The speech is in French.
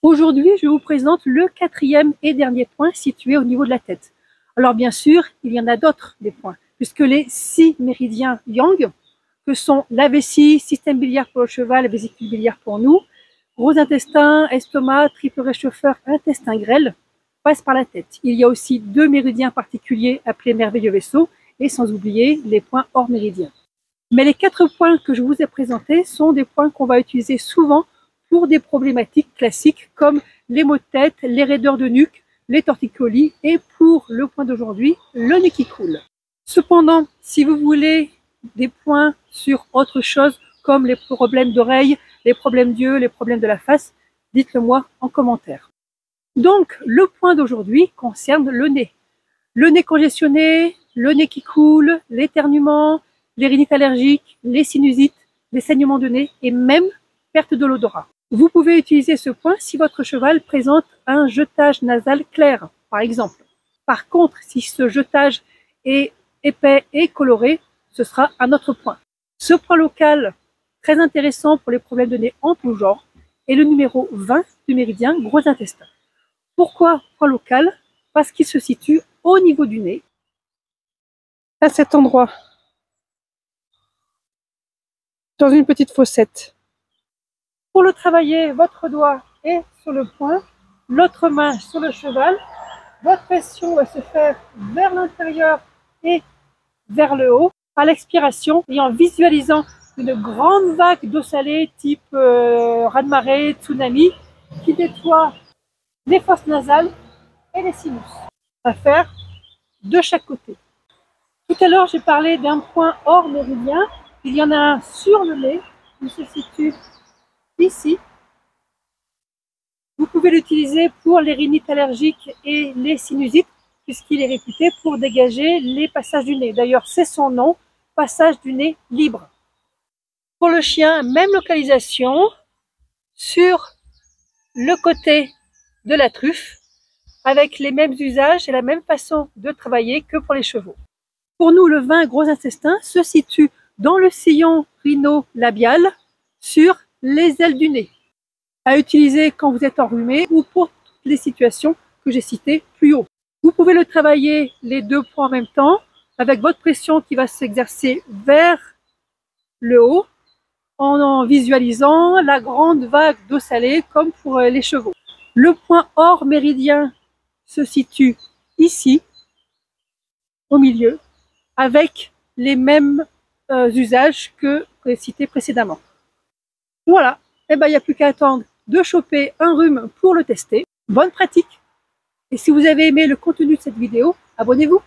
Aujourd'hui, je vous présente le quatrième et dernier point situé au niveau de la tête. Alors bien sûr, il y en a d'autres des points, puisque les 6 méridiens yang, que sont la vessie, système biliaire pour le cheval, la vésicule biliaire pour nous, gros intestin, estomac, triple réchauffeur, intestin grêle, passent par la tête. Il y a aussi 2 méridiens particuliers appelés merveilleux vaisseaux, et sans oublier les points hors méridiens. Mais les 4 points que je vous ai présentés sont des points qu'on va utiliser souvent pour des problématiques classiques comme les maux de tête, les raideurs de nuque, les torticolis et pour le point d'aujourd'hui, le nez qui coule. Cependant, si vous voulez des points sur autre chose comme les problèmes d'oreille, les problèmes d'yeux, les problèmes de la face, dites-le moi en commentaire. Donc, le point d'aujourd'hui concerne le nez. Le nez congestionné, le nez qui coule, l'éternuement, les rhinites allergiques, les sinusites, les saignements de nez et même perte de l'odorat. Vous pouvez utiliser ce point si votre cheval présente un jetage nasal clair, par exemple. Par contre, si ce jetage est épais et coloré, ce sera un autre point. Ce point local, très intéressant pour les problèmes de nez en tout genre, est le numéro 20 du méridien gros intestin. Pourquoi point local? Parce qu'il se situe au niveau du nez, à cet endroit, dans une petite fossette. Pour le travailler, votre doigt est sur le point, l'autre main sur le cheval. Votre pression va se faire vers l'intérieur et vers le haut à l'expiration et en visualisant une grande vague d'eau salée type raz-de-marée, tsunami qui nettoie les fosses nasales et les sinus. À faire de chaque côté. Tout à l'heure, j'ai parlé d'un point hors méridien. Il y en a un sur le nez qui se situe ici. Vous pouvez l'utiliser pour les rhinites allergiques et les sinusites, puisqu'il est réputé pour dégager les passages du nez. D'ailleurs, c'est son nom, passage du nez libre. Pour le chien, même localisation, sur le côté de la truffe, avec les mêmes usages et la même façon de travailler que pour les chevaux. Pour nous, le 20 gros intestin se situe dans le sillon rhino-labial sur les ailes du nez, à utiliser quand vous êtes enrhumé ou pour toutes les situations que j'ai citées plus haut. Vous pouvez le travailler les 2 points en même temps avec votre pression qui va s'exercer vers le haut en visualisant la grande vague d'eau salée comme pour les chevaux. Le point hors méridien se situe ici, au milieu, avec les mêmes usages que cités précédemment. Voilà, et ben il n'y a plus qu'à attendre de choper un rhume pour le tester. Bonne pratique! Et si vous avez aimé le contenu de cette vidéo, abonnez-vous!